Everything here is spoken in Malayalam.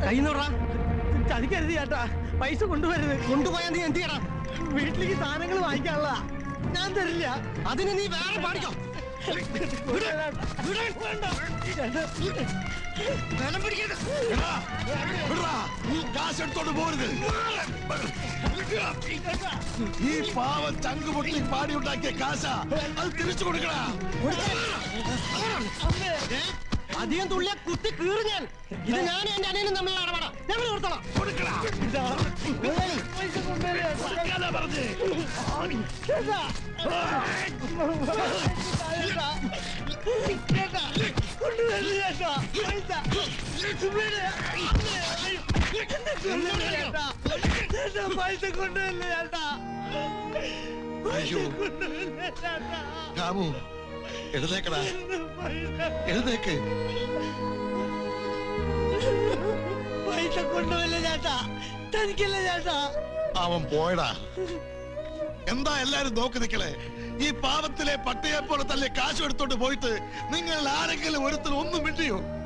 കൈന്നോടാ ചതിക്കരുത് ചേട്ടാ. പൈസ കൊണ്ടുവരുത്. കൊണ്ടുപോയാൽ നീ എന്ത് ചെയ്യണം? വീട്ടിലേക്ക് സാധനങ്ങൾ വാങ്ങിക്കാനുള്ള ഞാൻ തരില്ല. അതിന് നീ വേറെ പാടിക്കോ. കാശെടുത്തോണ്ട് പോരുത്. ഈ പാവം ചങ്ക് പൊട്ടി പാടി ഉണ്ടാക്കിയ കാശ അത് തിരിച്ചു കൊടുക്കണ. അധികം തുള്ളിയ കുത്തി കീറി ഞാൻ. ഇത് ഞാനും എന്റെ അനിയനും തമ്മിലുള്ള ഇടപാടാ. ഞങ്ങൾ കൊടുത്തോളാം. പൈസ കൊണ്ടുവരില്ല. പറഞ്ഞേ പൈസ കൊണ്ടുവരില്ല ചേട്ടാ. അയ്യോ രാമു എഴുന്നേക്കടാ, എഴുന്നേക്ക്. പൈസ കൊണ്ടുവരില്ല ചേട്ടാ. തനിക്കില്ല ചേട്ടാ. അവൻ പോയടാ. എന്താ എല്ലാരും നോക്കി നിക്കളെ? ഈ പാവത്തിലെ പട്ടിയെ പോലെ തന്നെ കാശ് എടുത്തോണ്ട് പോയിട്ട് നിങ്ങൾ ആരെങ്കിലും ഒരുത്തർ ഒന്നും മിണ്ടിയോ?